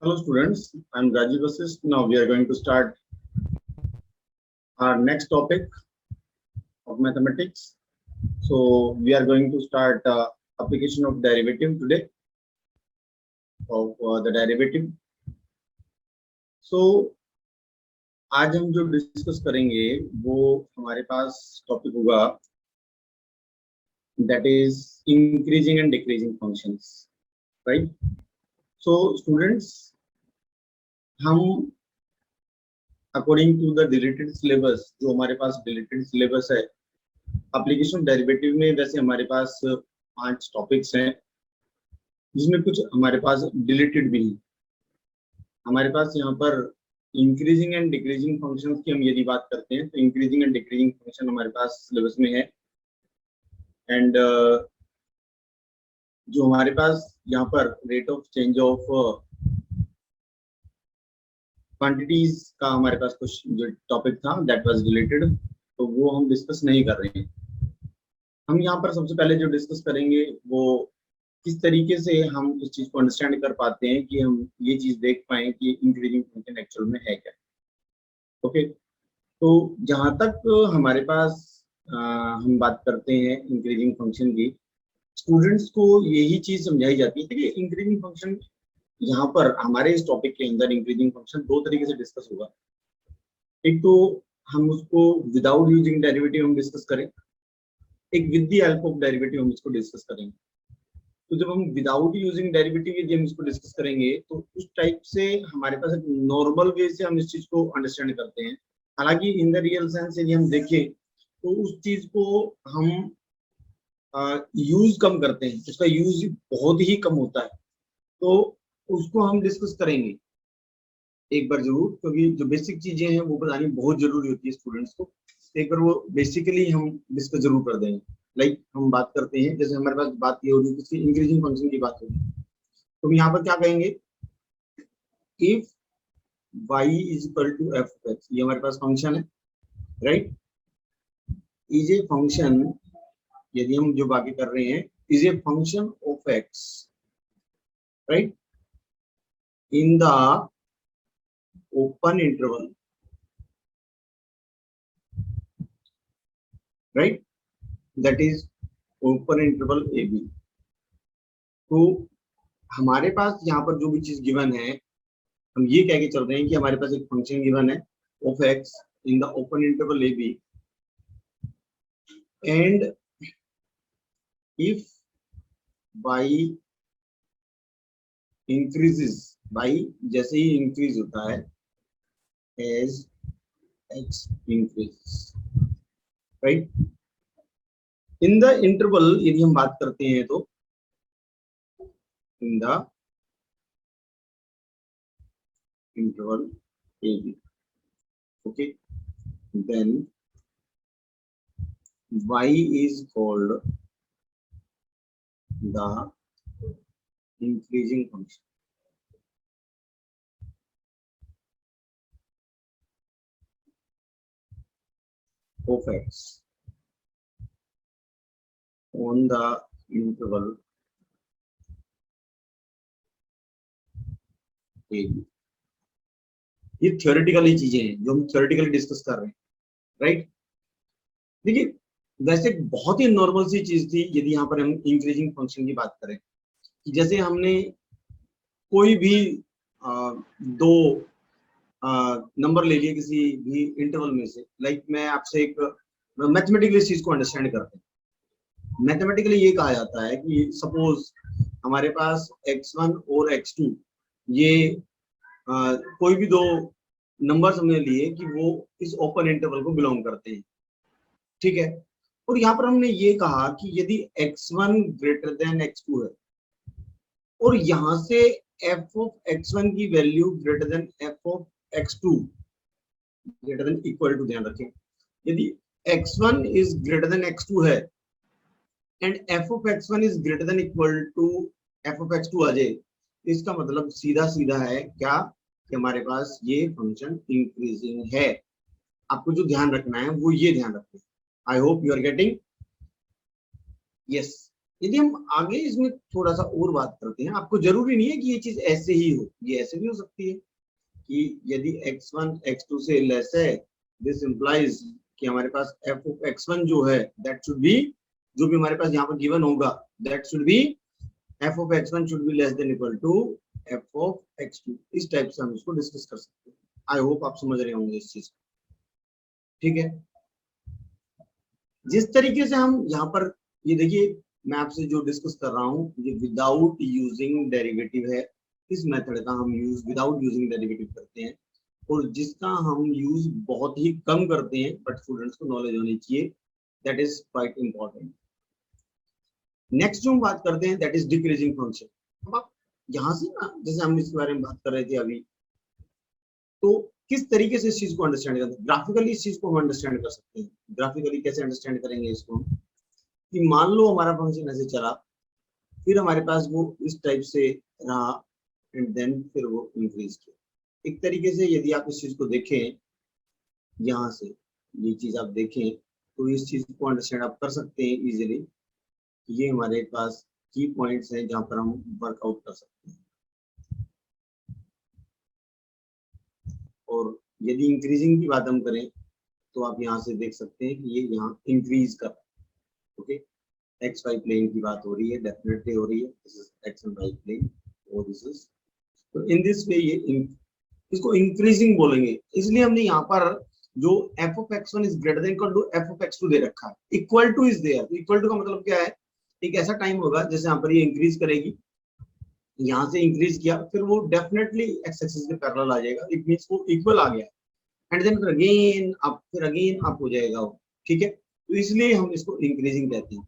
Hello students, I'm Rajiv Vasist. Now we are going to start our next topic of mathematics. So we are going to start application of derivative today of the derivative. So आज हम जो discuss करेंगे वो हमारे पास topic होगा that is increasing and decreasing functions, right? So students, हम according to the deleted syllabus, जो हमारे पास डिलीटेड सिलेबस है एप्लीकेशन डेरिवेटिव में, वैसे हमारे पास 5 टॉपिक्स हैं जिसमें कुछ हमारे पास डिलीटेड भी हैं। हमारे पास यहाँ पर इंक्रीजिंग एंड डिक्रीजिंग फंक्शंस की हम यदि बात करते हैं तो इंक्रीजिंग एंड डिक्रीजिंग फंक्शन हमारे पास सिलेबस में है। एंड जो हमारे पास यहाँ पर rate of change of quantities का हमारे पास कुछ जो टॉपिक था दैट वाज रिलेटेड, तो वो हम डिस्कस नहीं कर रहे हैं। हम यहाँ पर सबसे पहले जो डिस्कस करेंगे वो किस तरीके से हम इस चीज को अंडरस्टैंड कर पाते हैं कि हम ये चीज देख पाए कि इंक्रीजिंग फंक्शन एक्चुअल में है क्या। ओके, तो जहां तक हमारे पास हम बात करते हैं इंक्रीजिंग फंक्शन की, स्टूडेंट्स को यही चीज समझाई जाती है कि इंक्रीजिंग फंक्शन यहाँ पर हमारे इस टॉपिक के अंदर इंक्रीजिंग फंक्शन 2 तरीके से डिस्कस होगा। एक तो हम उसको विदाउट यूजिंग डेरिवेटिव हम डिस्कस करें, एक with the help of derivative हम इसको डिस्कस करेंगे। तो जब हम विदाउट यूजिंग डेरिवेटिव यदि हम इसको डिस्कस करेंगे तो उस टाइप से हमारे पास एक नॉर्मल वे से हम इस चीज को अंडरस्टैंड करते हैं। हालांकि इन द रियल सेंस यदि हम देखें तो उस चीज को हम यूज कम करते हैं, उसका यूज बहुत ही कम होता है। तो उसको हम डिस्कस करेंगे एक बार जरूर, क्योंकि जो बेसिक चीजें हैं वो बतानी बहुत जरूरी होती है स्टूडेंट्स को। एक बार वो बेसिकली हम डिस्कस जरूर कर देंगे। लाइक हम बात करते हैं, जैसे हमारे पास बात ये होगी किसी इंक्रीजिंग फंक्शन की बात होगी, तो हम यहाँ पर क्या कहेंगे, if y is equal to f of x, ये हमारे पास फंक्शन है, राइट, इज ए फंक्शन, यदि हम जो बाकी कर रहे हैं, is a function of x, right, in the open interval, right, that is open interval AB। तो हमारे पास यहाँ पर जो भी चीज गिवन है, हम ये कह के चल रहे हैं कि हमारे पास एक फंक्शन गिवन है of x in the open interval AB, and if y increases, by जैसे ही इंक्रीज होता है as x increase, right, in the interval यदि हम बात करते हैं तो in the interval A B, okay, then y is called the increasing function of x on the interval AB। ये थ्योरेटिकली चीजें हैं जो हम थ्योरेटिकली डिस्कस कर रहे हैं, राइट। देखिए, वैसे बहुत ही नॉर्मल सी चीज थी यदि यहाँ पर हम इंक्रीजिंग फंक्शन की बात करें, कि जैसे हमने कोई भी दो नंबर ले लिए किसी भी इंटरवल में से। लाइक मैं आपसे एक मैथमेटिकली इस चीज को अंडरस्टैंड करते हैं। मैथमेटिकली ये कहा जाता है कि सपोज हमारे पास x1 और x2, ये कोई भी दो नंबर्स हमने लिए कि वो इस ओपन इंटरवल को बिलोंग करते हैं, ठीक है। और यहाँ पर हमने ये कहा कि यदि x1 ग्रेटर देन x2 है और यहाँ से f ऑफ x1 की value greater than f of x2 greater than equal to, ध्यान रखें, यदि x1 is greater than x2 है and f of x1 is greater than equal to f of x2 आ जाए, इसका मतलब सीधा सीधा है क्या कि हमारे पास ये फंक्शन इंक्रीजिंग है। आपको जो ध्यान रखना है वो ये ध्यान रखना है। I hope you are getting, yes. यदि हम आगे इसमें थोड़ा सा और बात करते हैं, आपको जरूरी नहीं है कि ये चीज ऐसे ही हो, ये ऐसे भी हो सकती है कि यदि x1 x2 से लेस है, दिस इंप्लाइज कि हमारे पास f ऑफ x1 जो है दैट शुड बी, जो भी हमारे पास यहाँ पर गिवन होगा that should be f of x1 should be less than equal to f of x2। इस टाइप से हम इसको डिस्कस कर सकते हैं। आई होप आप समझ रहे होंगे इस चीज को, ठीक है। जिस तरीके से हम यहाँ पर ये देखिए, मैं आपसे जो डिस्कस कर रहा हूँ ये विदाउट यूजिंग डेरिवेटिव है। इस मेथड का हम यूज विदाउट यूजिंग डेरिवेटिव करते हैं, और जिसका हम यूज बहुत ही कम करते हैं, बट स्टूडेंट्स को नॉलेज होनी चाहिए, that is quite important. Next जो हम बात करते हैं दैट इज डिक्रीजिंग फंक्शन। अब आप यहाँ से ना, जैसे हम इसके बारे में बात कर रहे थे अभी, तो किस तरीके से इस चीज को अंडरस्टैंड करते हैं, ग्राफिकली इस चीज को हम अंडरस्टैंड कर सकते हैं। ग्राफिकली कैसे अंडरस्टैंड करेंगे इसको, कि मान लो हमारा फंक्शन ऐसे चला, फिर हमारे पास वो इस टाइप से रहा, एंड देन फिर वो इंक्रीज किया। एक तरीके से यदि आप इस चीज को देखें, यहाँ से ये चीज आप देखें तो इस चीज को अंडरस्टैंड आप कर सकते हैं इजीली। ये हमारे पास की पॉइंट्स हैं जहां पर हम वर्कआउट कर सकते हैं। और यदि इंक्रीजिंग की बात हम करें तो आप यहाँ से देख सकते हैं कि ये यहाँ इंक्रीज कर रहा है। ओके, एक्स वाई प्लेन की बात हो रही है, डेफिनेटली हो रही है। This is x and y plane, और दिस इज, तो इन दिस वे ये इसको इंक्रीजिंग बोलेंगे। इसलिए हमने यहाँ पर जो f of x1 is greater than equal to f of x2 दे रखा है, इक्वल टू इज देयर। तो इक्वल टू का मतलब क्या है, एक ऐसा टाइम होगा जैसे यहाँ पर ये इंक्रीज करेगी, यहाँ से इंक्रीज किया, फिर वो डेफिनेटली एक्स एक्सिस के पैरेलल आ जाएगा, इट मींस वो इक्वल आ गया, एंड देन फिर अगेन अप हो जाएगा वो, ठीक है। तो इसलिए हम इसको इंक्रीजिंग कहते हैं।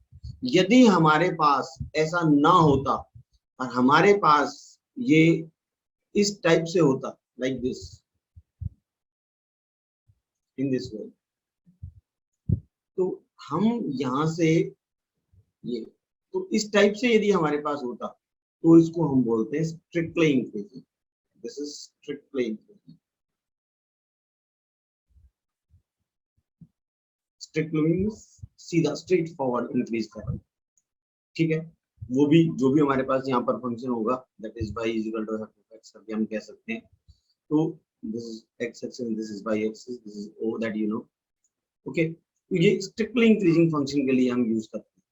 यदि हमारे पास ऐसा ना होता और हमारे पास ये इस टाइप से होता, लाइक दिस, इन दिस वे, तो हम यहाँ से ये, तो इस टाइप से यदि हमारे पास होता तो इसको हम बोलते हैं strictly increasing. This is strictly increasing. Strictly means सीधा स्ट्रेट फॉरवर्ड इंक्रीज कर रहा है, ठीक है। वो भी जो भी हमारे पास यहाँ पर फंक्शन होगा that is y is equal to f of x करके हम कह सकते हैं। तो this is x axis, this is y axis, this is o that you know, okay. तो ये स्ट्रिक्टली इंक्रीजिंग फंक्शन के लिए हम यूज करते हैं,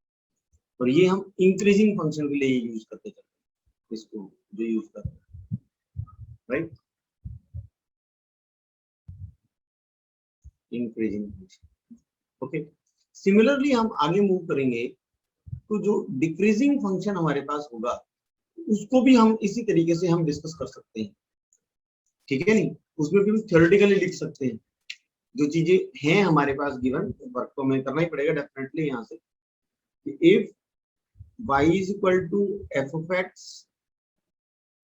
और ये हम इंक्रीजिंग फंक्शन के लिए यूज करते हैं, इसको जो यूज करते हैं, right, increasing function. Okay, similarly हम आगे मूव करेंगे तो जो डिक्रीजिंग फंक्शन हमारे पास होगा उसको भी हम इसी तरीके से हम डिस्कस कर सकते हैं, ठीक है। नहीं, उसमें भी हम थ्योरेटिकली लिख सकते हैं जो चीजें हैं हमारे पास गिवन, वर्क तो हमें करना ही पड़ेगा डेफिनेटली यहाँ से, if y is equal to f of x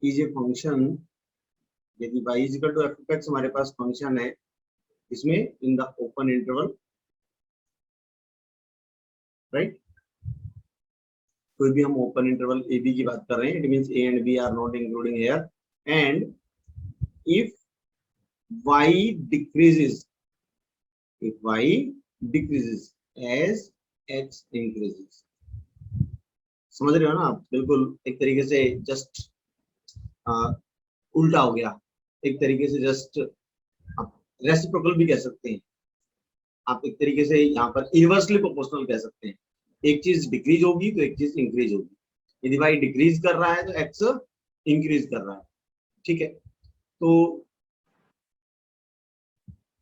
is a function, यदि y is equal to f of x हमारे पास फंक्शन है, इसमें इन द ओपन इंटरवल, राइट, कोई भी हम ओपन इंटरवल ए बी की बात कर रहे हैं, it means A and B are not including here, and if y decreases, if y decreases as x increases, समझ रहे हो ना आप, बिल्कुल एक तरीके से जस्ट उल्टा हो गया, एक तरीके से जस्ट आप रेसिप्रोकल भी कह सकते हैं, आप एक तरीके से यहाँ पर इनवर्सली प्रोपोर्शनल कह सकते हैं। एक चीज डिक्रीज होगी तो एक चीज इंक्रीज होगी। यदि y डिक्रीज कर रहा है तो x इंक्रीज कर रहा है, ठीक है। तो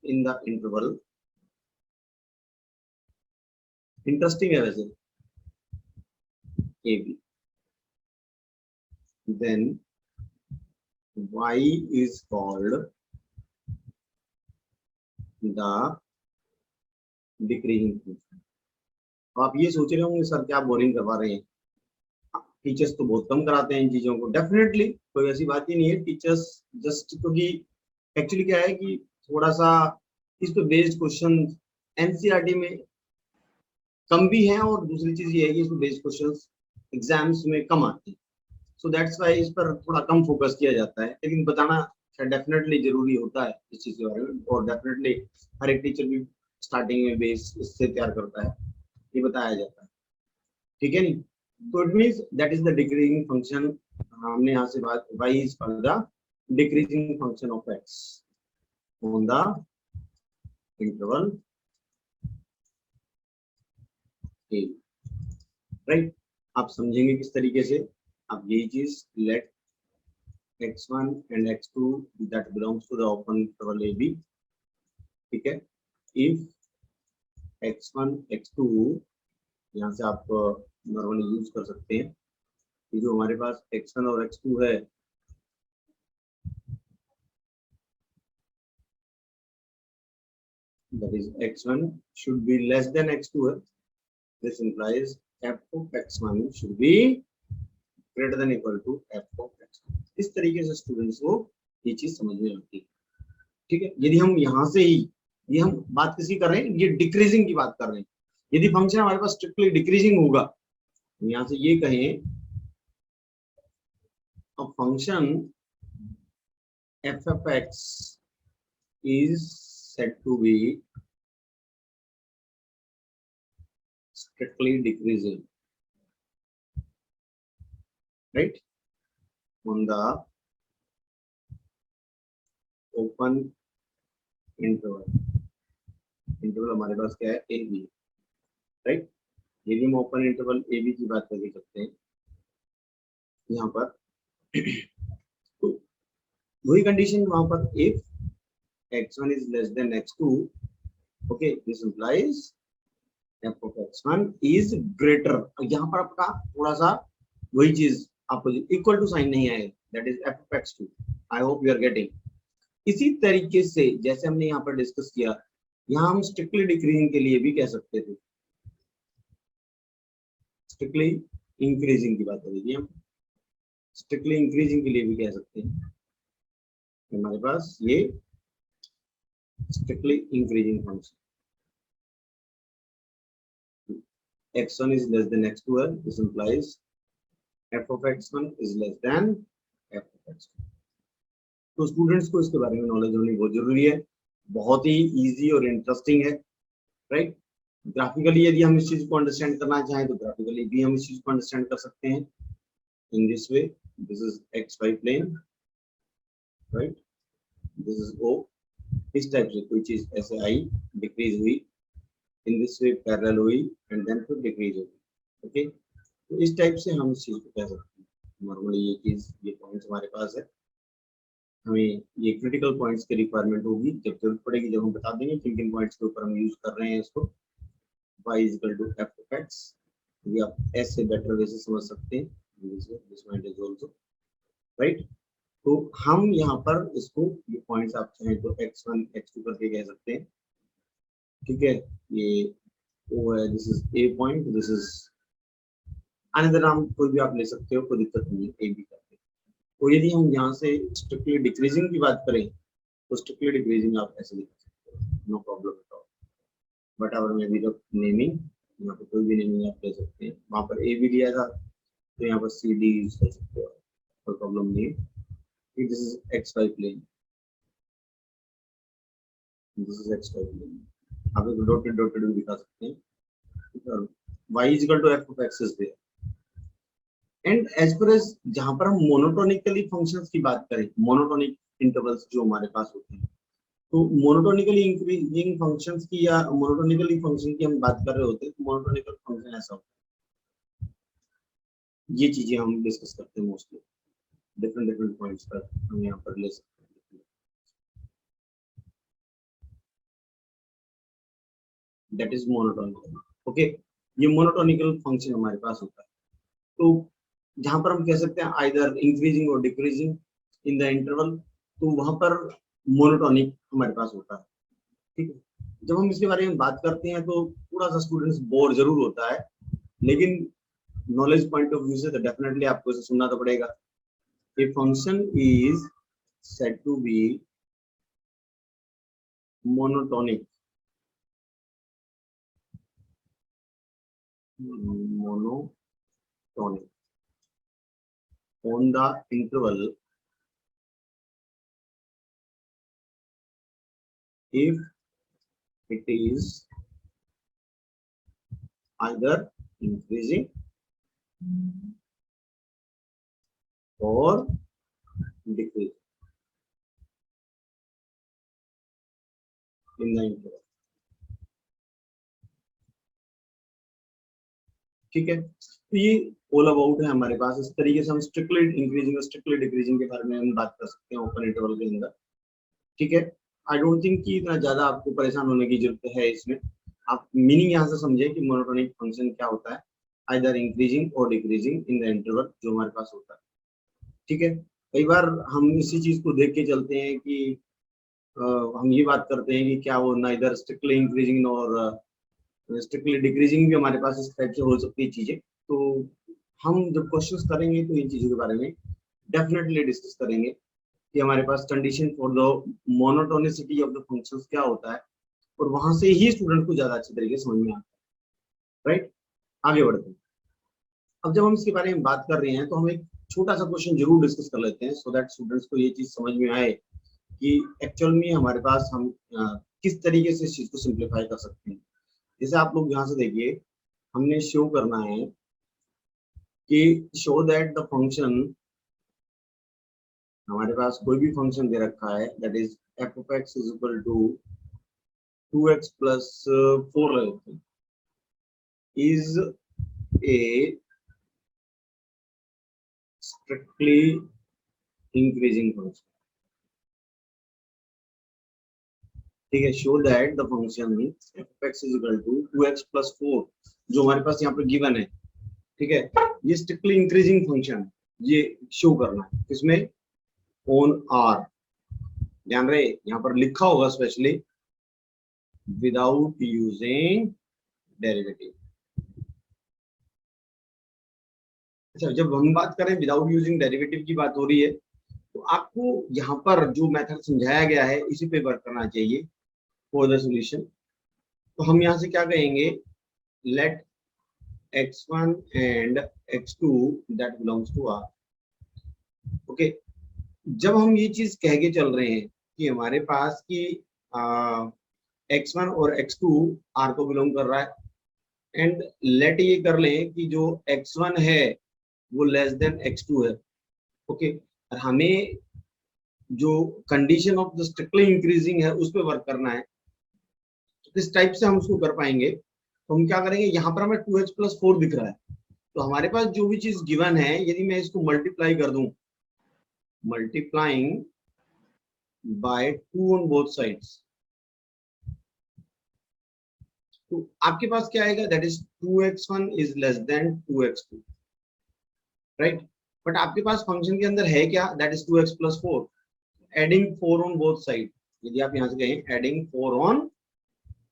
इन द इंटरवल, इंटरेस्टिंग है वैसे, A B, then y is called the decreasing function। आप ये सोच रहे होंगे सर क्या बोरिंग करवा रहे हैं, टीचर्स तो बहुत कम कराते हैं इन चीजों को। डेफिनेटली कोई ऐसी बात ही नहीं है, टीचर्स जस्ट, क्योंकि एक्चुअली क्या है कि थोड़ा सा इस पे बेस्ड क्वेश्चन एनसीईआरटी में कम भी है, और दूसरी चीज ये है कि इस पे बेस्ड क्वेश्चंस एग्जाम्स में कम आते हैं, सो दैट्स व्हाई इस पर थोड़ा कम फोकस किया जाता है। लेकिन बताना डेफिनेटली जरूरी होता है इस चीज के बारे में, और डेफिनेटली हर एक टीचर भी स्टार्टिंग में बेस इससे तैयार करता है, ये बताया जाता है, ठीक है नहीं। So it means that is the decreasing function. हमने यहाँ से बात y is called the decreasing function of x on the interval a, right? आप समझेंगे किस तरीके से? आप यही चीज let x1 and x2 that belongs to the open interval AB, ठीक है? If x1 x2 यहाँ से आप नॉर्मली यूज कर सकते हैं कि जो हमारे पास x1 और x2 है, that is x1 should be less than x2 है. This implies f of x1 should be greater than equal to f of x2. इस तरीके से स्टूडेंट्स को ये चीज समझ में आती है, ठीक है? यदि हम यहाँ से ही ये हम बात किसी कर रहे हैं, ये डिक्रीजिंग की बात कर रहे हैं. यदि फंक्शन हमारे पास स्ट्रिक्टली डिक्रीजिंग होगा, यहाँ से ये कहें a function f of x is said to be strictly decreasing, right, on the open interval. Interval हमारे पास क्या है? A B, right? यदि हम ओपन इंटरवल ए बी की बात करके करते हैं यहाँ पर, तो वही कंडीशन वहां पर if x1 is less than x2, okay, this implies f of x1 is greater. यहाँ पर आपका थोड़ा सा वही चीज आपको इक्वल टू साइन नहीं आएगा, that is f of x2. I hope you are getting. इसी तरीके से जैसे हमने यहाँ पर डिस्कस किया, यहाँ हम स्ट्रिक्टली डिक्रीजिंग के लिए भी कह सकते थे, स्ट्रिक्टली इंक्रीजिंग की बात करेंगे हम, स्ट्रिक्टली इंक्रीजिंग के लिए भी कह सकते हैं हमारे पास ये strictly increasing function x1 is less than x2 है, this implies f of x1 is less than f of x2. तो स्टूडेंट्स को इसके बारे में नॉलेज होनी बहुत जरूरी है, बहुत ही इजी और इंटरेस्टिंग है, राइट? ग्राफिकली यदि हम इस चीज को अंडरस्टैंड करना चाहें तो ग्राफिकली भी हम इस चीज को अंडरस्टैंड कर सकते हैं in this way. This is xy plane, right? This is o. इस टाइप से कोई चीज ऐसे आई, डिक्रीज हुई, इन दिस वे पैरेलल हुई एंड देन फिर डिक्रीज हुई, ओके? तो इस टाइप से हम इस चीज को कह सकते हैं. नॉर्मली ये चीज, ये पॉइंट्स हमारे पास है, हमें ये क्रिटिकल पॉइंट्स की रिक्वायरमेंट होगी जब जरूरत पड़ेगी, जब हम बता देंगे किन किन पॉइंट्स के ऊपर हम यूज कर रहे हैं इसको. y is equal to f of x, ये आप s से बेटर वे से समझ सकते हैं, this point is also right. तो हम यहाँ पर इसको ये पॉइंट्स आप चाहें तो x1 x2 करके कह सकते हैं, ठीक है? ये o है, this is a point, this is another नाम कोई भी आप ले सकते हो, कोई दिक्कत नहीं है, a भी करके. तो यदि हम यहाँ से स्ट्रिक्टली डिक्रीजिंग की बात करें तो स्ट्रिक्टली डिक्रीजिंग आप ऐसे लिख सकते हो, no problem at all. But our में भी नेमिंग, यहाँ पर कोई भी नेमिंग आप ले सकते हैं. वहां पर ए भी लिया था तो यहाँ पर सी डी यूज कर सकते हो, कोई प्रॉब्लम नहीं है. This is x y plane, this is x y plane, आप एक डॉटेड डॉटेड भी दिखा सकते हैं. y is equal to f of x is there. And as per as जहां पर हम मोनोटोनिकली फंक्शंस की बात करें, मोनोटोनिक इंटरवल्स जो हमारे पास होते हैं, तो मोनोटोनिकली इंक्रीजिंग फंक्शंस की या मोनोटोनिकली फंक्शन की हम बात कर रहे होते हैं, तो मोनोटोनिकल फंक्शन ऐसा होता है. ये चीजें हम डिस्कस करते हैं मोस्टली डिफरेंट डिफरेंट पॉइंट्स पर, हम यहाँ पर ले सकते हैं. That is monotonical, okay? ये मोनोटोनिकल फंक्शन हमारे पास होता है. तो जहां पर हम कह सकते हैं आइदर इंक्रीजिंग और डिक्रीजिंग इन द इंटरवल, तो वहां पर मोनोटोनिक हमारे पास होता है, ठीक है? जब हम इसके बारे में बात करते हैं तो थोड़ा सा स्टूडेंट्स बोर जरूर होता है, लेकिन नॉलेज पॉइंट ऑफ व्यू से तो डेफिनेटली आपको इसे सुनना तो पड़ेगा. A function is said to be monotonic, monotonic on the interval if it is either increasing और डिक्रीज इन द इंटरवल। ठीक है, तो ये ऑल अबाउट है हमारे पास। इस तरीके से हम स्ट्रिक्टली इंक्रीजिंग स्ट्रिक्टली डिक्रीजिंग के बारे में हम बात कर सकते हैं ओपन इंटरवल के अंदर। ठीक है, आई डोंट थिंक कि इतना ज्यादा आपको परेशान होने की जरूरत है इसमें। आप मीनिंग यहाँ से समझे कि मोनोटोनिक फंक्शन क्या होता है, आइदर इंक्रीजिंग और डिक्रीजिंग इन द इंटरवल जो हमारे पास होता है। ठीक है, कई बार हम इसी चीज को देख के चलते हैं कि हम ये बात करते हैं कि क्या वो ना इधर स्ट्रिक्टली इंक्रीजिंग और स्ट्रिक्टली डिक्रीजिंग भी हमारे पास इस टाइप से हो सकती है चीजें। तो हम जब क्वेश्चंस करेंगे तो इन चीजों के बारे में डेफिनेटली डिस्कस करेंगे कि हमारे पास condition for the monotonicity of the functions क्या होता है, और वहां से ही स्टूडेंट को ज्यादा अच्छे तरीके से समझ में आता है। राइट, आगे बढ़ते हैं। अब जब हम इसके बारे में बात कर रहे हैं तो हम एक छोटा सा क्वेश्चन जरूर डिस्कस कर लेते हैं सो दैट स्टूडेंट्स को ये चीज समझ में आए कि एक्चुअल में हमारे पास हम किस तरीके से इस चीज को सिंप्लीफाई कर सकते हैं। जैसे आप लोग यहाँ से देखिए, हमने शो करना है कि शो दैट द फंक्शन, हमारे पास कोई भी फंक्शन दे रखा है that is f of x is equal to 2x plus 4 is a strictly increasing function. ठीक है, show that the function f of x is equal to 2x plus 4 जो हमारे पास यहाँ पे गिवन है। ठीक है, ये स्ट्रिक्टली इंक्रीजिंग फंक्शन है, ये शो करना है किसमें, ऑन आर। ध्यान रहे यहाँ पर लिखा होगा स्पेशली विदाउट यूजिंग डेरिवेटिव। अच्छा, जब हम बात करें विदाउट यूजिंग डेरिवेटिव की बात हो रही है तो आपको यहाँ पर जो मेथड समझाया गया है इसी पे वर्क करना चाहिए फॉर द सॉल्यूशन। तो हम यहाँ से क्या कहेंगे, let x1 and x2 that belongs to R। Okay, जब हम ये चीज कह के चल रहे हैं कि हमारे पास की x1 और x2 R को बिलोंग कर रहा है एंड लेट ये कर लें कि जो x1 है वो लेस देन x2 है। ओके, और हमें जो condition of the strictly increasing है उस पर वर्क करना है। तो किस टाइप से हम उसको कर पाएंगे, तो हम क्या करेंगे, यहाँ पर हमें 2x प्लस 4 दिख रहा है, तो हमारे पास जो भी चीज गिवन है यदि मैं इसको मल्टीप्लाई कर दूं, multiplying by 2 on both sides, तो आपके पास क्या आएगा, that is 2x1 is less than 2x2। Right, but आपके पास फंक्शन के अंदर है क्या, that is 2x plus 4, adding 4 on both side. यदि आप यहाँ से कहें एडिंग 4 ऑन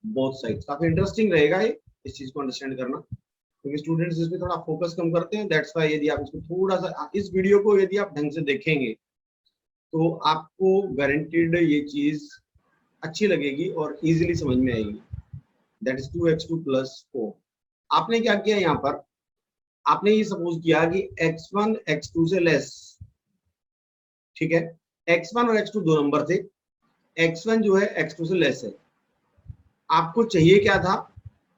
बोथ साइड्स, काफी इंटरेस्टिंग रहेगा ये इस चीज को अंडरस्टैंड करना, क्योंकि स्टूडेंट्स इस पे थोड़ा फोकस कम करते हैं। दैट्स व्हाई यदि आप इसको थोड़ा सा इस वीडियो को यदि आप ढंग से देखेंगे तो आपको गारंटीड ये चीज अच्छी लगेगी और इजीली समझ में आएगी। That is 2x2 plus 4। आपने क्या किया यहाँ पर, आपने ये सपोज किया कि x1 x2 से लेस। ठीक है, x1 और x2 दो नंबर थे, x1 जो है x2 से लेस है। आपको चाहिए क्या था,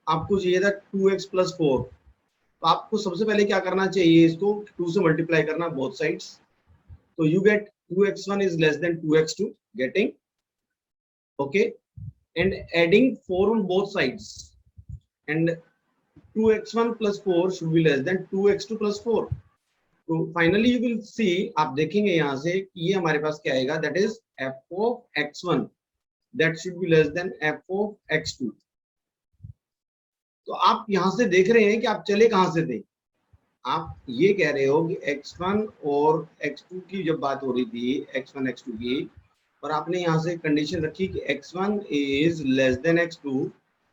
आपको चाहिए था 2x प्लस 4। तो आपको सबसे पहले क्या करना चाहिए, इसको 2 से मल्टीप्लाई करना बोथ साइड्स, तो you get 2x1 is less than 2x2 getting okay and adding 4 on both sides and 2x1 plus 4 should be less than 2x2 plus 4। तो फाइनली यू विल सी, आप देखेंगे यहाँ से कि ये हमारे पास क्या आएगा, that is f of x1 that should be less than f of x2। तो आप यहाँ से देख रहे हैं कि आप चले कहाँ से थे, आप ये कह रहे हो कि x1 और x2 की जब बात हो रही थी, x1 x2 की, और आपने यहाँ से कंडीशन रखी कि x1 is less than x2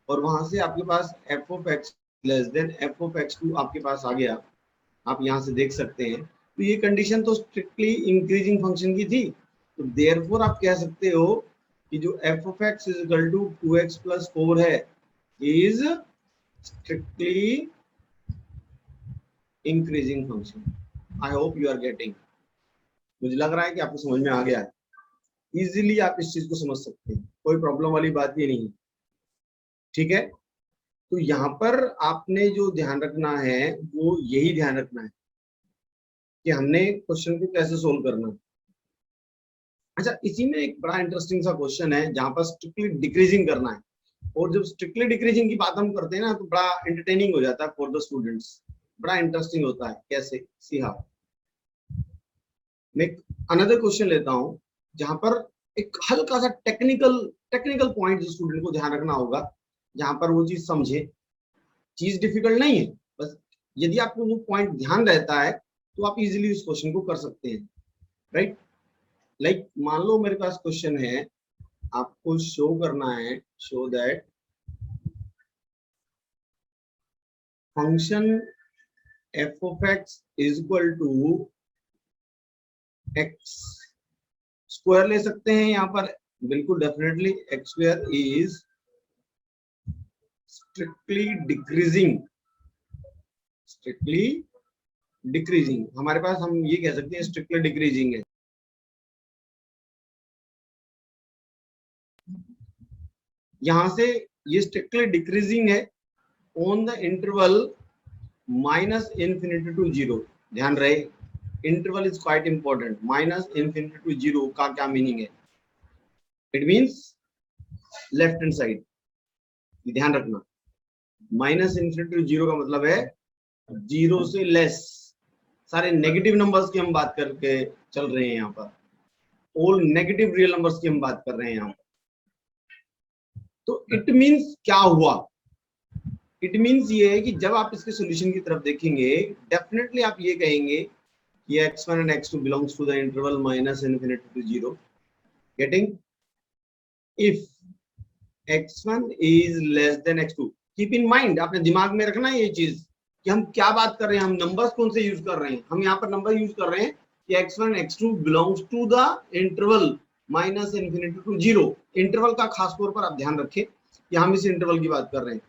और वहां से आपके पास f of x less than f of x2 आपके पास आ गया, आप यहाँ से देख सकते हैं। तो ये कंडीशन तो स्ट्रिक्टली इंक्रीजिंग फंक्शन की थी, तो देयरफॉर आप कह सकते हो कि जो f of x is equal to 2x plus 4 है is strictly increasing function. I hope you are getting, मुझे लग रहा है कि आपको समझ में आ गया है, इजीली आप इस चीज को समझ सकते हैं, कोई प्रॉब्लम वाली बात ये नहीं। ठीक है, तो यहाँ पर आपने जो ध्यान रखना है वो यही ध्यान रखना है कि हमने क्वेश्चन को कैसे सोल्व करना है। अच्छा, इसी में एक बड़ा इंटरेस्टिंग सा क्वेश्चन है जहां पर स्ट्रिक्टली डिक्रीजिंग करना है, और जब स्ट्रिक्टली डिक्रीजिंग की बात हम करते हैं ना तो बड़ा एंटरटेनिंग हो जाता है फॉर द स्टूडेंट्स, बड़ा इंटरेस्टिंग होता है। कैसे? See how. मैं अनदर क्वेश्चन लेता हूं जहां पर एक हल्का सा टेक्निकल पॉइंट जो स्टूडेंट को ध्यान रखना होगा, जहां पर वो चीज समझे। चीज डिफिकल्ट नहीं है, बस यदि आपको वो पॉइंट ध्यान रहता है तो आप इजीली उस क्वेश्चन को कर सकते हैं, राइट। लाइक मान लो मेरे पास क्वेश्चन है, आपको शो करना है, show that function f of x is equal to x square ले सकते हैं यहाँ पर, बिल्कुल definitely x square is strictly decreasing हमारे पास, हम ये कह सकते हैं स्ट्रिक्टली डिक्रीजिंग है। यहां से ये स्ट्रिक्टली डिक्रीजिंग है on the interval minus infinity to zero. ध्यान रहे, interval is quite important. Minus infinity to zero का क्या मीनिंग है? It means left hand side, ध्यान रखना। माइनस इन्फिनिटी टू जीरो का मतलब है जीरो से लेस। सारे नेगेटिव नंबर्स की हम बात करके चल रहे हैं यहाँ पर, ऑल नेगेटिव रियल नंबर्स की हम बात कर रहे हैं यहाँ पर। तो इट मींस क्या हुआ? इट मींस ये है कि जब आप इसके सॉल्यूशन की तरफ देखेंगे, डेफिनेटली आप ये कहेंगे कि x1 and x2 belongs to the interval minus infinity to 0. Getting? If x1 is less than x2, keep in mind, आपने दिमाग में रखना है ये चीज कि हम क्या बात कर रहे हैं, हम नंबर्स कौन से यूज कर रहे हैं। हम यहाँ पर नंबर यूज कर रहे हैं कि x1 x2 belongs to the interval minus infinity to 0. Interval का खास तौर पर आप ध्यान रखें कि हम इस इंटरवल की बात कर रहे हैं।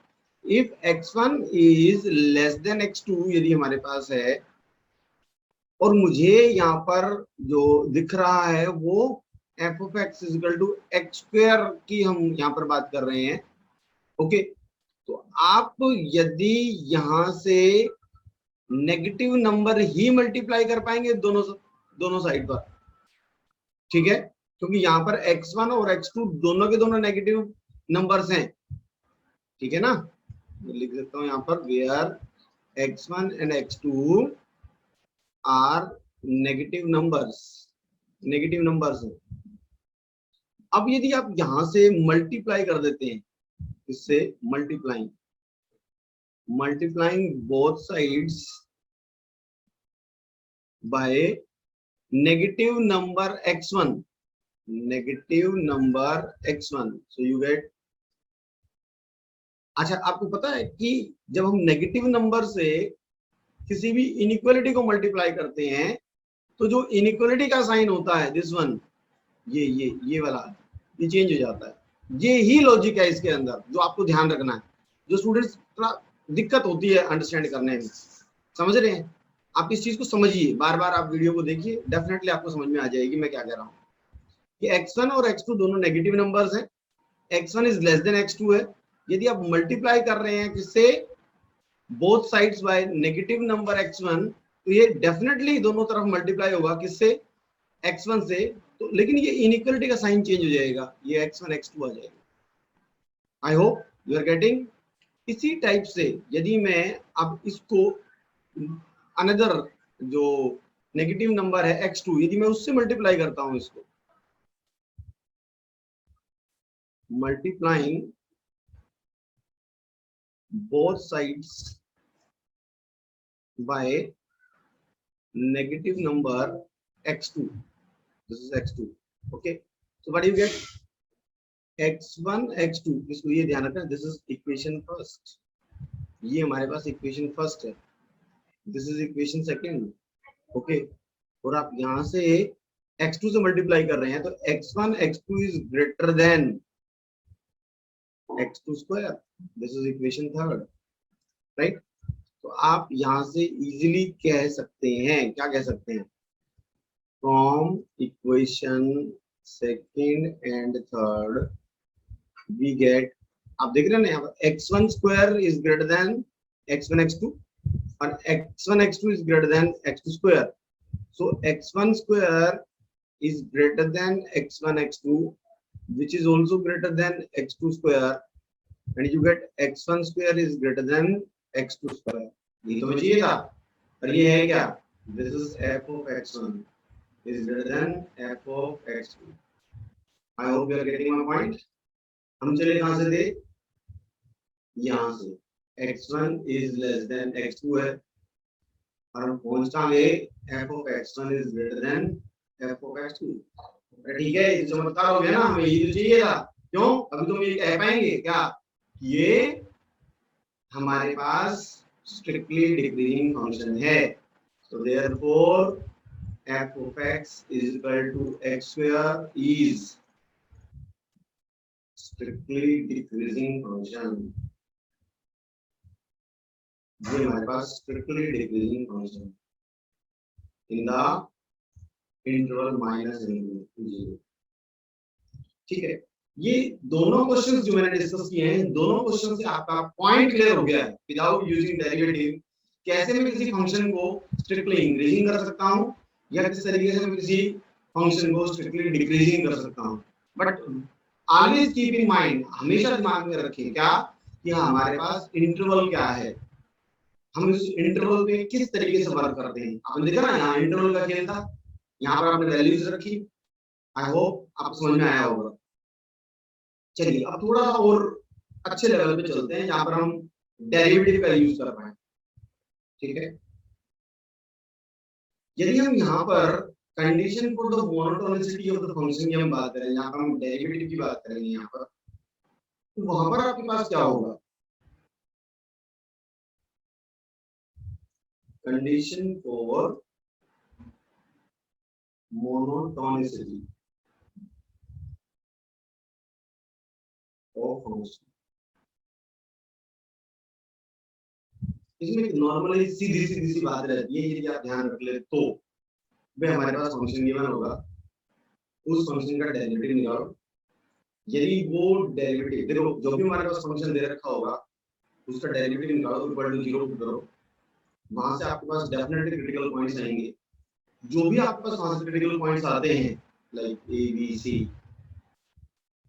If x1 is less than x2, यदि हमारे पास है, और मुझे यहाँ पर जो दिख रहा है वो f of x is equal to x square की हम यहाँ पर बात कर रहे हैं, ओके। तो आप यदि यहाँ से नेगेटिव नंबर ही मल्टीप्लाई कर पाएंगे दोनों साइड पर, ठीक है, क्योंकि यहाँ पर x1 और x2 दोनों के दोनों नेगेटिव नंबर्स हैं, ठीक है ना। लिख देता हूँ यहाँ पर where x1 and x2 are negative numbers हैं। अब यदि आप यहां से मल्टीप्लाई कर देते हैं, इससे multiplying both sides by negative number x1, so you get. अच्छा, आपको पता है कि जब हम नेगेटिव नंबर से किसी भी इनइक्वालिटी को मल्टीप्लाई करते हैं तो जो इनइक्वालिटी का साइन होता है, दिस वन, ये वाला, ये चेंज हो जाता है। ये ही लॉजिक है इसके अंदर जो आपको ध्यान रखना है, जो स्टूडेंट्स थोड़ा दिक्कत होती है अंडरस्टैंड करने में। समझ रहे हैं? आप इस चीज को समझिए, बार बार आप वीडियो को देखिए, डेफिनेटली आपको समझ में आ जाएगी मैं क्या कह रहा हूँ। कि x1 और x2 दोनों नेगेटिव नंबर्स हैं, x1 is less than x2 है। यदि आप मल्टीप्लाई कर रहे हैं किससे, both sides by negative number x1, तो ये डेफिनेटली दोनों तरफ मल्टीप्लाई होगा किससे, x1 से। तो लेकिन ये इनइक्वालिटी का साइन चेंज हो जाएगा, ये x1 x2 आ जाएगा। I hope you are getting. इसी टाइप से यदि मैं अब इसको अनदर जो नेगेटिव नंबर है x2, यदि मैं उससे मल्टीप्लाई करता हूं, इसको multiplying both sides by negative number x2, this is x2, okay, so what do you get, x1 x2, इसको ये ध्यान रखना, दिस इज इक्वेशन फर्स्ट, ये हमारे पास इक्वेशन फर्स्ट है, this is equation second, okay. और आप यहां से x2 से मल्टीप्लाई कर रहे हैं तो x1 x2 is greater than x2 square, this is equation third, right. तो आप यहां से इजीली कह सकते हैं, क्या कह सकते हैं, from equation second and third we get आप देख रहे हैं ना यहाँ पर x1 square is greater then x1 x2 और x1 x2 is greater than x2 square. So x1 square is greater than x1 x2 which is also greater than x2 square and you get x1 square is greater than x2 square. ये तो चाहिए था और ये है क्या? This is f of x1 is greater than f of x2. I hope you are getting my point. हम चले कहाँ से थे? यहाँ से x1 is less than x2 है और हम पहुंच कहाँ गए? f of x1 is greater than f of x2. ठीक है, ये चमत्कार हो गया ना, हमें ये तो चाहिए था. क्यों? अभी तुम ये कह पाएंगे क्या? ये हमारे पास स्ट्रिक्टली डिक्रीजिंग फंक्शन है. So therefore f of x is equal to x square is strictly decreasing function. ये हमारे पास strictly decreasing function in the interval minus infinity 0. ठीक है, ये दोनों क्वेश्चंस जो मैंने डिस्कस किए हैं, दोनों क्वेश्चन से आपका पॉइंट क्लियर हो गया है. विदाउट यूजिंग डेरिवेटिव कैसे मैं किसी फंक्शन को स्ट्रिक्टली इंक्रीजिंग कर सकता हूं या किस तरीके से मैं किसी फंक्शन को स्ट्रिक्टली डिक्रीजिंग कर सकता हूं. But always keep in mind, हमेशा दिमाग में रखें क्या कि हमारे पास इंटरवल क्या है, हम इस इंटरवल पे किस तरीके से वर्क करते हैं. आपने देखा ना यहाँ इंटरवल का खेल था, यहाँ पर आपने वैल्यूज रखी. आई होप आपको समझ में आया होगा. चलिए अब थोड़ा और अच्छे लेवल पे चलते हैं जहां पर हम डेरिवेटिव का यूज कर पाए. ठीक है, यदि हम यहाँ पर condition for the monotonicity of the function की हम बात करें, यहाँ पर हम डेरिवेटिव की बात करेंगे यहाँ पर, तो वहां पर आपके पास क्या होगा? Condition for monotonicity of function. इसमें नॉर्मली सीधी सी बात रहती है, यदि आप ध्यान रख ले तो वे हमारे पास फंक्शन गिवन होगा, उस फंक्शन का डेरिवेटिव निकालो. यदि वो डेरिवेटिव देखो जो भी हमारे पास फंक्शन दे रखा होगा उसका डेरिवेटिव निकालो, इक्वल टू 0 पुट करो. वहां से आपके पास डेफिनेटली क्रिटिकल पॉइंट्स आएंगे. जो भी आपके पास वहां से क्रिटिकल पॉइंट्स आते हैं लाइक ए बी सी,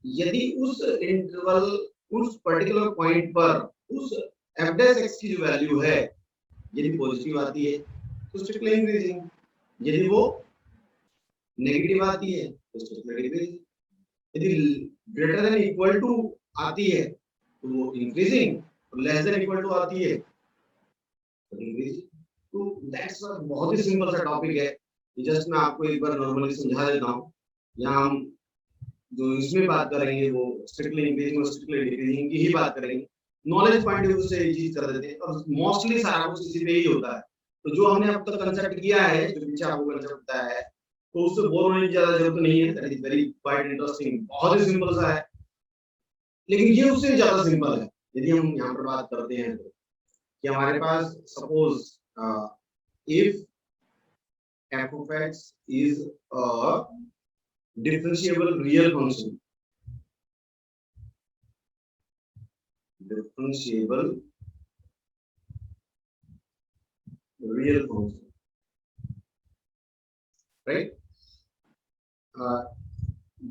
यदि उस इंटरवल उस पर्टिकुलर पॉइंट पर उस f डैश x की जो वैल्यू है यदि पॉजिटिव आती है तो स्ट्रिक्टली इंक्रीजिंग, यदि वो नेगेटिव आती है तो स्ट्रिक्टली डिक्रीजिंग, यदि ग्रेटर देन इक्वल टू आती है तो वो इंक्रीजिंग और लेस देन इक्वल टू आती है तो इंक्रीजिंग. तो दैट्स अ बहुत ही सिंपल सा टॉपिक है. जस्ट मैं आपको एक बार नॉर्मली समझा देता हूं. यहाँ हम जो इसमें बात करेंगे वो स्ट्रिक्टली इंक्रीजिंग और स्ट्रिक्टली डिक्रीजिंग की ही बात करेंगे. नॉलेज पॉइंट ऑफ व्यू से ये चीज कर देते हैं और मोस्टली सारा कुछ इसी पे ही होता है. तो जो हमने अब तक कंसेप्ट किया है, जो पीछे आपको कंसेप्ट बताया है, तो उससे बोर होने की ज्यादा जरूरत नहीं है. That is very quite interesting, बहुत ही सिंपल सा है, लेकिन ये उससे ज्यादा सिंपल है. यदि हम यहाँ पर बात करते हैं तो कि हमारे पास suppose if f of x is a differentiable real function, differentiable real function, right?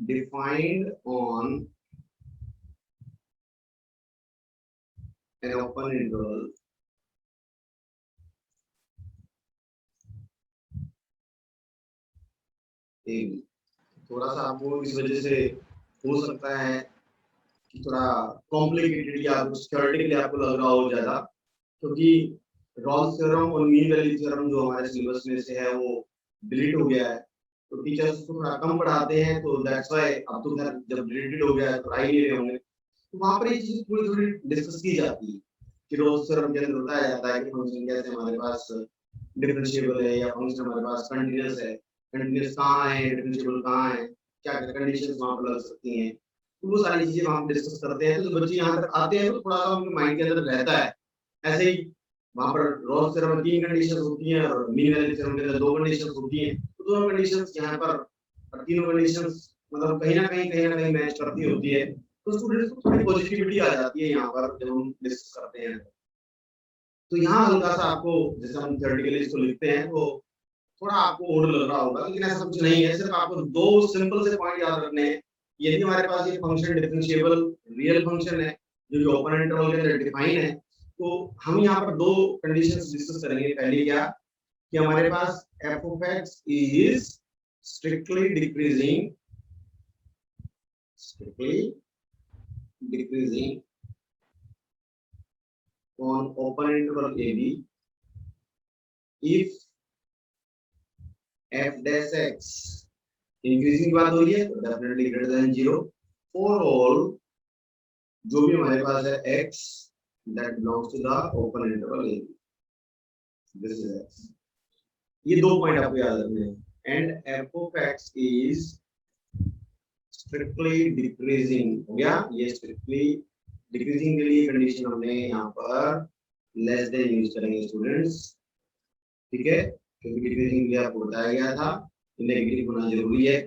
Defined on an open interval थोड़ा सा आपको इस वजह से हो सकता है कि थोड़ा कॉम्प्लिकेटेड या थ्योरेटिकली आपको लग रहा हो ज्यादा, क्योंकि रॉल्स थ्योरम और मीन वैल्यू थ्योरम जो हमारे सिलेबस में से है वो डिलीट हो गया है. तो टीचर्स को थोड़ा कम पढ़ाते हैं, तो दैट्स व्हाई अब तो खैर जब डिलीटेड हो गया है तो पढ़ाई नहीं रहे होंगे. तो वहां पर ये चीज थोड़ी थोड़ी डिस्कस की जाती है कि रॉल्स थ्योरम के अंदर बताया जाता है कि फंक्शन कैसे हमारे पास डिफरेंशिएबल है या फंक्शन हमारे पास कंटीन्यूअस है, कंटीन्यूअस कहाँ है, डिफरेंशिएबल कहाँ है, क्या क्या कंडीशंस वहां पर लग सकती हैं. तो वो सारी चीजें वहां पर डिस्कस करते हैं. तो बच्चे यहाँ तक आते हैं तो थोड़ा सा उनके माइंड के अंदर रहता है. ऐसे ही वहां पर रॉल्स थ्योरम में 3 कंडीशंस होती हैं और मीन वैल्यू थ्योरम के अंदर 2 कंडीशंस होती हैं. तो दोनों कंडीशंस यहाँ पर तीनों कंडीशंस मतलब कहीं ना कहीं मैच करती होती है. तो स्टूडेंट्स को थोड़ी पॉजिटिविटी आ जाती है यहाँ पर जब हम डिस्कस करते हैं। तो यहाँ हल्का सा आपको, जैसे हम थ्योरेटिकली इसको लिखते हैं तो थोड़ा आपको ओड लग रहा होगा, लेकिन ऐसा कुछ नहीं है। सिर्फ आपको दो सिंपल से पॉइंट याद रखने हैं। यदि हमारे पास ये फंक्शन डिफरेंशिएबल रियल फंक्शन है जो कि ओपन इंटरवल के अंदर डिफाइन है, तो हम यहाँ पर दो कंडीशंस डिस्कस करेंगे। पहली क्या कि हमारे पास f of x is strictly decreasing on open interval AB if f dash x increasing बात हो रही है तो definitely greater than 0 for all जो भी हमारे पास है x that belongs to the open interval AB. This is x. ये दो पॉइंट आपको याद रखने हैं। And f of x is strictly decreasing हो गया। ये strictly decreasing के लिए कंडीशन हमने यहाँ पर लेस देन यूज करेंगे स्टूडेंट्स, ठीक है, क्योंकि डिक्रीजिंग के लिए आपको बताया गया था नेगेटिव होना जरूरी है,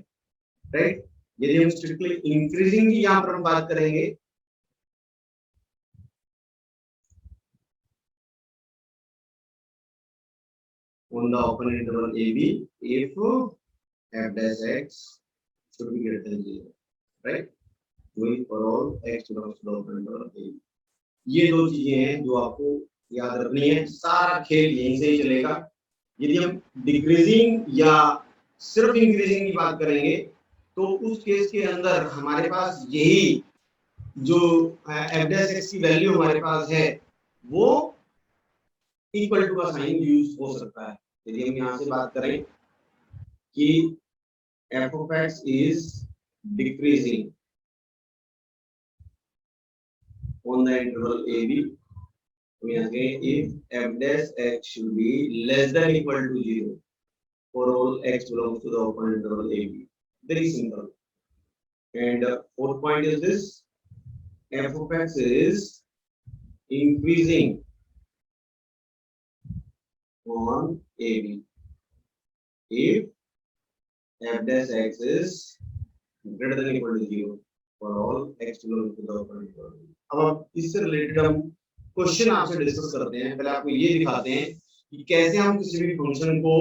राइट। यदि हम स्ट्रिक्टली इंक्रीजिंग की यहाँ पर हम बात करेंगे on the open interval AB if f dash x should be greater than 0, right, going for all x belongs to the open interval AB। ये दो चीजें हैं जो आपको याद रखनी है। सारा खेल यहीं से ही चलेगा। यदि हम डिक्रीजिंग या सिर्फ इंक्रीजिंग की बात करेंगे तो उस केस के अंदर हमारे पास यही जो f dash x की वैल्यू हमारे पास है वो इक्वल टू का साइन यूज हो सकता है। यदि हम यहाँ से बात करें कि f of x is decreasing on the interval AB, we are saying if f dash x should be less than equal to 0 for all x belongs to the open interval AB. Very simple. And fourth point is this: f of x is increasing on AB if f dash x is greater than equal to 0 for all x belongs to the open interval. अब इससे related हम question आपसे discuss करते हैं। पहले आपको ये दिखाते हैं कि कैसे हम किसी भी फंक्शन को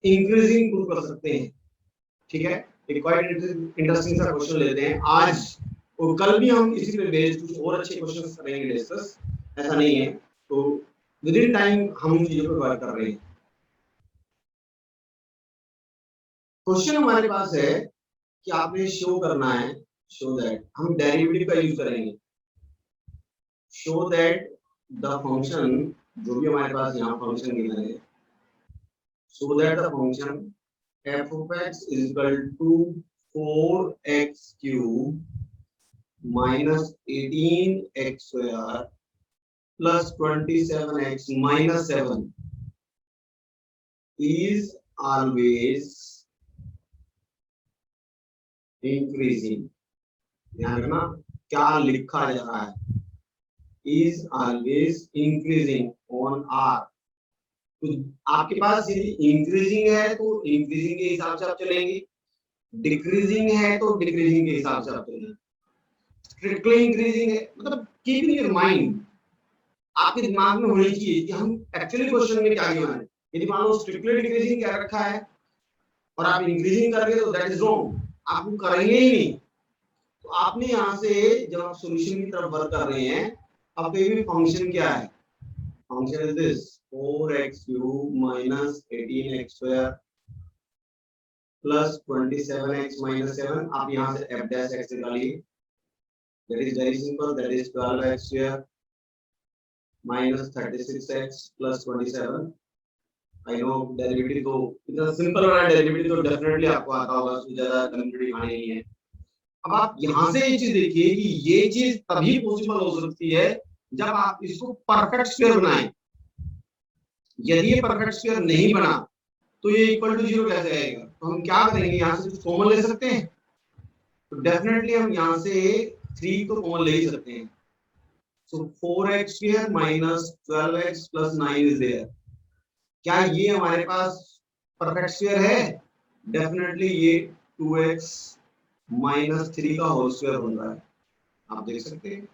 इंक्रीजिंग प्रूव कर सकते हैं, ठीक है। एक क्वाइट इंटरेस्टिंग सा क्वेश्चन लेते हैं आज और कल भी हम इसी पे बेस्ड कुछ और अच्छे क्वेश्चंस करेंगे डिस्कस, ऐसा नहीं है। तो विद इन टाइम हम उन चीजों पर वर्क कर रहे हैं। क्वेश्चन हमारे पास है कि आपने शो करना है, शो दैट, हम डेरिवेटिव का यूज करेंगे, शो दैट द फंक्शन, जो भी हमारे पास यहाँ फंक्शन गिवन है, so that the function f of x is equal to 4x cube minus 18x square plus 27x minus 7 is always increasing। ध्यान रखना क्या लिखा जा रहा है, is always increasing on R। तो आपके पास यदि इंक्रीजिंग है तो इंक्रीजिंग के हिसाब से आप चलेंगे, डिक्रीजिंग है तो डिक्रीजिंग के हिसाब से आप चलेंगे। स्ट्रिक्टली इंक्रीजिंग है मतलब कीप इन योर माइंड, आपके दिमाग में होनी चाहिए कि हम एक्चुअली क्वेश्चन में क्या गिवन है। यदि मान लो स्ट्रिक्टली डिक्रीजिंग क्या रखा है और आप इंक्रीजिंग कर रहे हो तो दैट इज रॉन्ग, आप करेंगे ही नहीं। तो आपने यहाँ से जब आप सॉल्यूशन की तरफ वर्क कर रहे हैं, अब कोई भी फंक्शन क्या है, function is this 4x cube minus 18x square plus 27x minus 7। आप यहाँ से f dash x निकालिए, that is very simple, that is 12x square minus 36x plus 27। I know derivative तो इतना सिंपल वाला डेरिवेटिव तो डेफिनेटली आपको आता होगा, उसमें ज्यादा कंप्लीट आने नहीं है। अब आप यहाँ से ये चीज देखिए कि ये चीज तभी पॉसिबल हो सकती है जब आप इसको परफेक्ट स्क्वायर बनाएं। यदि ये परफेक्ट स्क्वायर नहीं बना तो ये इक्वल टू 0 कैसे आएगा। तो हम क्या करेंगे, यहाँ से कुछ कॉमन ले सकते हैं, तो डेफिनेटली हम यहाँ से 3 तो कॉमन ले ही सकते हैं। So 4x square minus 12x plus 9 is there. क्या ये हमारे पास परफेक्ट स्क्वायर है? डेफिनेटली ये 2x माइनस 3 का होल स्क्वायर बन रहा है। आप देख सकते हैं,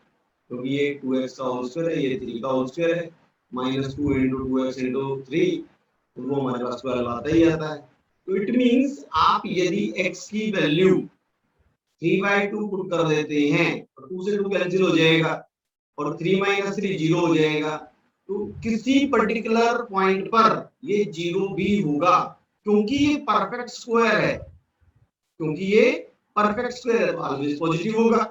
क्योंकि ये 2x का होल स्क्वायर है, ये 3 का होल स्क्वायर है, -2 × 2x × 3, तो वो हमारे पास 12 आता ही आता है। तो इट मींस आप यदि x की वैल्यू 3/2 पुट कर देते हैं तो 2 से 2 कैंसिल हो जाएगा और 3 - 3 0 हो जाएगा, तो किसी पर्टिकुलर पॉइंट पर ये 0 भी होगा, क्योंकि ये परफेक्ट स्क्वायर है, क्योंकि ये परफेक्ट स्क्वायर है तो ऑलवेज पॉजिटिव होगा।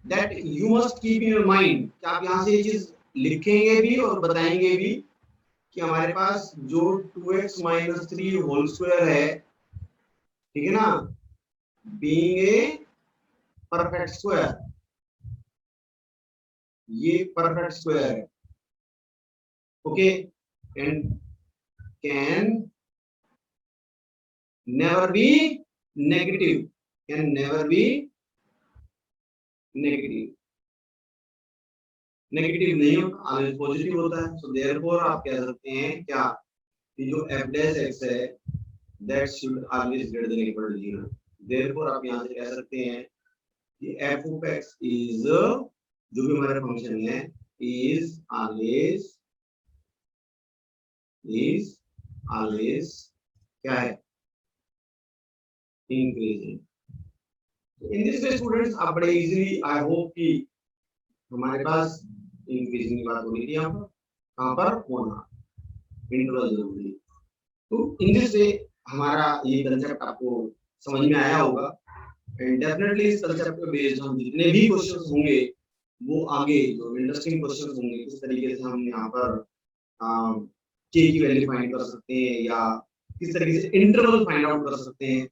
That you must keep in your mind कि आप यहाँ से ये चीज लिखेंगे भी और बताएंगे भी कि हमारे पास जो 2x - 3 होल स्क्वायर है, ठीक है ना, बीइंग ए परफेक्ट स्क्वायर, ये परफेक्ट स्क्वायर है, okay, and can never be negative, can never be negative, negative नहीं होता, ऑलवेज पॉजिटिव होता है। सो देयरफॉर आप कह सकते हैं क्या कि जो f डैश x है that should always greater than equal to 0। Therefore आप यहां से कह सकते हैं कि f ऑफ x इज, जो भी हमारा फंक्शन है, इज ऑलवेज क्या है, increasing. In this way students आप बड़े इजीली, आई होप कि हमारे पास इंक्रीजिंग की बात हो रही थी यहाँ पर, कहाँ पर, होना इंटरवल जरूरी। तो इन दिस वे हमारा ये कंसेप्ट आपको समझ में आया होगा, एंड डेफिनेटली इस कंसेप्ट पे बेस्ड हम जितने भी क्वेश्चंस होंगे वो आगे जो इंटरेस्टिंग क्वेश्चंस होंगे किस तरीके से हम यहाँ पर k की वैल्यू फाइंड कर सकते हैं या किस तरीके से इंटरवल फाइंड आउट कर सकते हैं,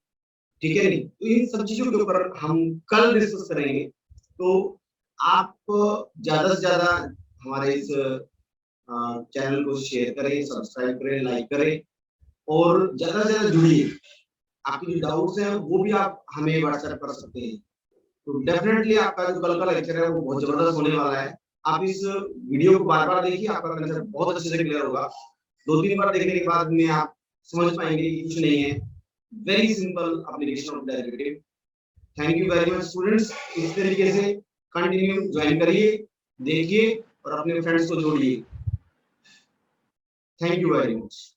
ठीक है नहीं, तो इन सब चीजों के ऊपर हम कल डिस्कस करेंगे। तो आप ज्यादा से ज्यादा हमारे इस चैनल को शेयर करें, सब्सक्राइब करें, लाइक करें और ज्यादा से ज्यादा जुड़िए। आपकी जो डाउट्स हैं वो भी आप हमें व्हाट्सएप कर सकते हैं। तो डेफिनेटली आपका जो कल का लेक्चर है वो बहुत जबरदस्त होने वाला है। आप इस वीडियो को बार बार देखिए, आपका कंसेप्ट बहुत अच्छे से क्लियर होगा। 2-3 बार देखने के बाद में आप समझ पाएंगे कि कुछ नहीं है, very simple application of derivative. Thank you very much students, इस तरीके से कंटिन्यू ज्वाइन करिए, देखिए और अपने फ्रेंड्स को जोड़िए। Thank you very much.